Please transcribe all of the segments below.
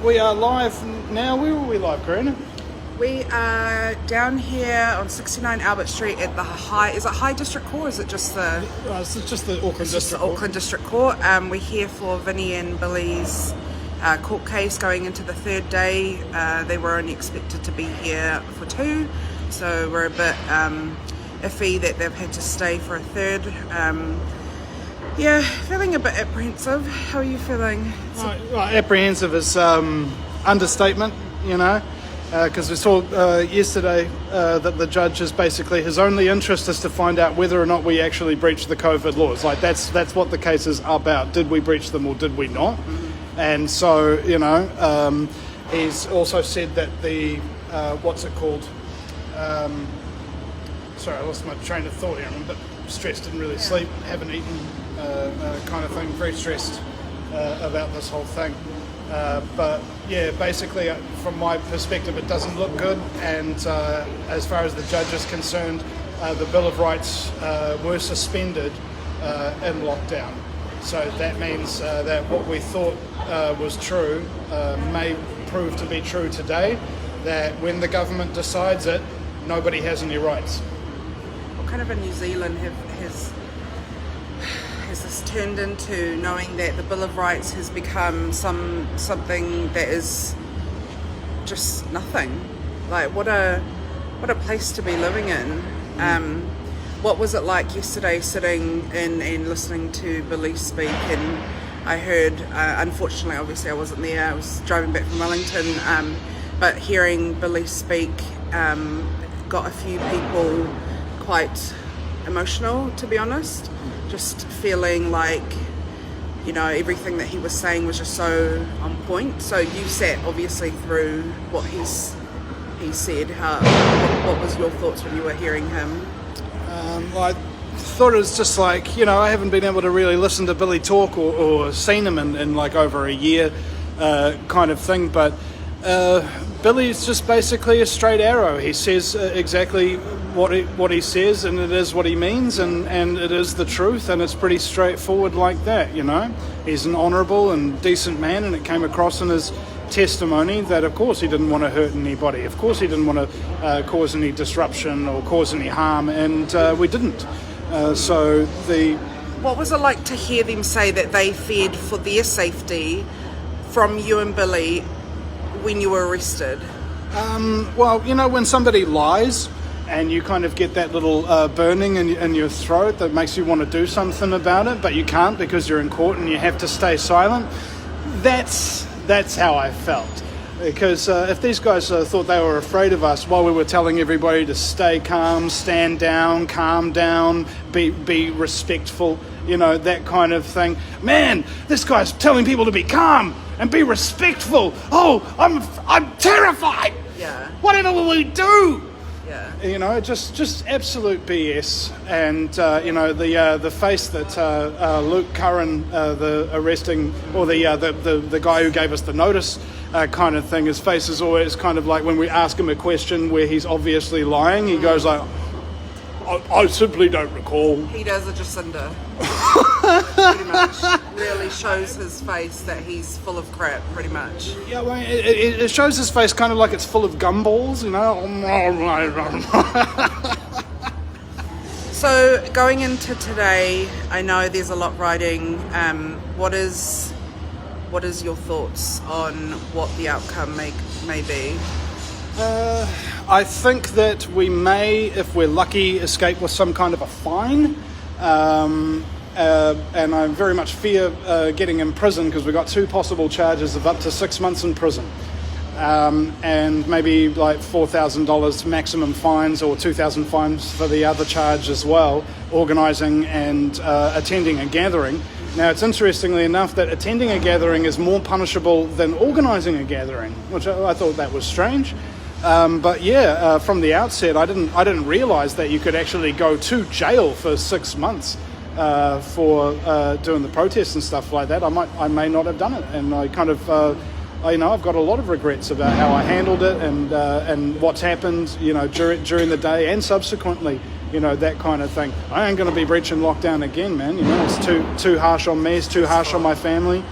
We are live now. Where were we live, Karina? We are down here on 69 Albert Street at the is it High District Court or is it just the... It's just the Auckland District Court. Auckland District Court. We're here for Vinny and Billy's court case going into the third day. They were only expected to be here for 2, so we're a bit iffy that they've had to stay for a third. Feeling a bit apprehensive. How are you feeling? Right, apprehensive is understatement, because we saw yesterday that the judge is basically, his only interest is to find out whether or not we actually breached the COVID laws. Like that's what the case is about. Did we breach them or did we not? Mm-hmm. And so, he's also said that the, what's it called? Sorry, I lost my train of thought here. I'm a bit stressed, didn't really sleep, haven't eaten, kind of thing, very stressed about this whole thing. But yeah, basically from my perspective it doesn't look good, and as far as the judge is concerned, the Bill of Rights were suspended in lockdown. So that means that what we thought was true may prove to be true today, that when the government decides it, nobody has any rights. What kind of in New Zealand has this turned into, knowing that the Bill of Rights has become something that is just nothing? Like what a place to be living in. What was it like yesterday sitting and listening to Billy speak? And I heard, unfortunately, obviously I wasn't there, I was driving back from Wellington, but hearing Billy speak got a few people quite emotional, to be honest. Just feeling like, everything that he was saying was just so on point. So you sat obviously through what he said. What was your thoughts when you were hearing him? I thought it was just like, I haven't been able to really listen to Billy talk or seen him in like over a year kind of thing, but Billy's just basically a straight arrow. He says exactly what he says, and it is what he means, and it is the truth, and it's pretty straightforward like that, He's an honourable and decent man, and it came across in his testimony that of course he didn't want to hurt anybody, of course he didn't want to cause any disruption or cause any harm, and we didn't. What was it like to hear them say that they feared for their safety from you and Billy when you were arrested? When somebody lies and you kind of get that little burning in your throat that makes you want to do something about it, but you can't because you're in court and you have to stay silent, that's how I felt. Because if these guys thought they were afraid of us while we were telling everybody to stay calm, stand down, calm down, be respectful, that kind of thing. Man, this guy's telling people to be calm and be respectful. Oh, I'm terrified. Yeah. Whatever will we do? Yeah. Just absolute BS. And the face that Luke Curran, the arresting, or the guy who gave us the notice, kind of thing. His face is always kind of like when we ask him a question where he's obviously lying. He goes like, I simply don't recall. He does a Jacinda. Pretty much. Really shows his face that he's full of crap, pretty much. Yeah, well, it shows his face kind of like it's full of gumballs, So going into today, I know there's a lot riding. What is your thoughts on what the outcome may be? I think that we may, if we're lucky, escape with some kind of a fine. And I very much fear getting in prison because we've got 2 possible charges of up to 6 months in prison. And maybe like $4,000 maximum fines or 2,000 fines for the other charge as well, organising and attending a gathering. Now, it's interestingly enough that attending a gathering is more punishable than organising a gathering, which I thought that was strange. But from the outset, I didn't realise that you could actually go to jail for 6 months for doing the protests and stuff like that. I may not have done it, and I kind of, I've got a lot of regrets about how I handled it and what's happened, during the day and subsequently. That kind of thing. I ain't going to be breaching lockdown again, man. It's too harsh on me. It's too harsh on my family.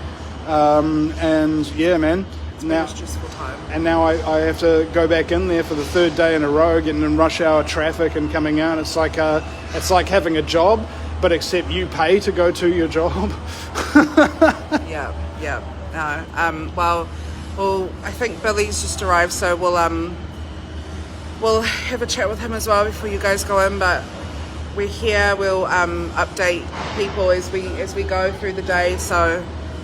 And yeah, man. It's been a stressful time. And now I have to go back in there for the third day in a row, getting in rush hour traffic and coming out. It's like having a job, but except you pay to go to your job. Yeah. No. Well, I think Billy's just arrived, so we'll have a chat with him as well before you guys go in. But we're here. We'll update people as we go through the day. So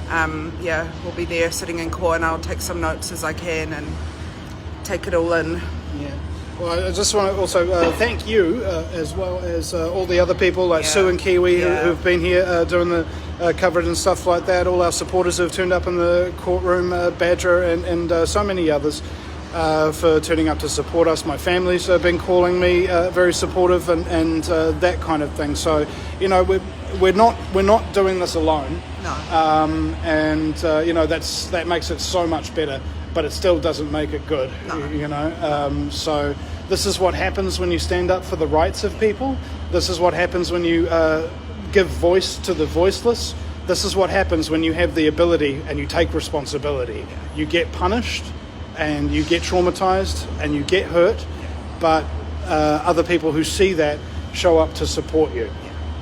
we'll be there sitting in court, and I'll take some notes as I can and take it all in. Yeah. Well, I just want to also thank you as well as all the other people like Sue and Kiwi who've been here doing the coverage and stuff like that. All our supporters who have turned up in the courtroom, Badger and so many others for turning up to support us. My family's been calling me very supportive and that kind of thing. So, you know, we're not doing this alone. No. That makes it so much better. But it still doesn't make it good, you know. So this is what happens when you stand up for the rights of people. This is what happens when you give voice to the voiceless. This is what happens when you have the ability and you take responsibility. You get punished and you get traumatized and you get hurt, but other people who see that show up to support you.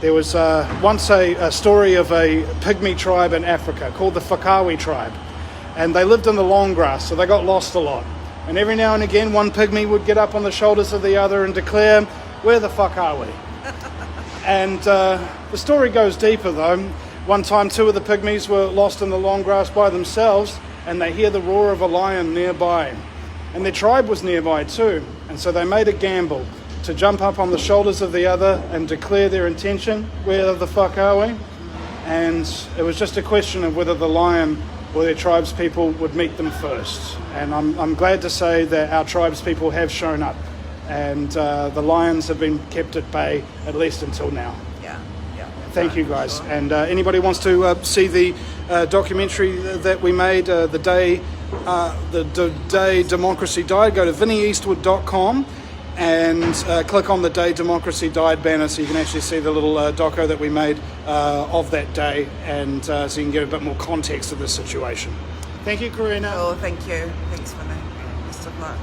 There was once a story of a pygmy tribe in Africa called the Whakawe tribe. And they lived in the long grass, so they got lost a lot. And every now and again, one pygmy would get up on the shoulders of the other and declare, "Where the fuck are we?" And the story goes deeper, though. One time, two of the pygmies were lost in the long grass by themselves, and they hear the roar of a lion nearby. And their tribe was nearby too. And so they made a gamble to jump up on the shoulders of the other and declare their intention, "Where the fuck are we?" And it was just a question of whether the lion or their tribes people would meet them first. And I'm glad to say that our tribes people have shown up, and the lions have been kept at bay, at least until now. Yeah. Thank you guys. Sure. And anybody wants to see the documentary that we made, the day Democracy Died, go to vinnyeastwood.com and click on the Day Democracy Died banner, so you can actually see the little doco that we made of that day, and so you can get a bit more context of the situation. Thank you, Karina. Oh, thank you. Thanks, Vinny. Best of luck.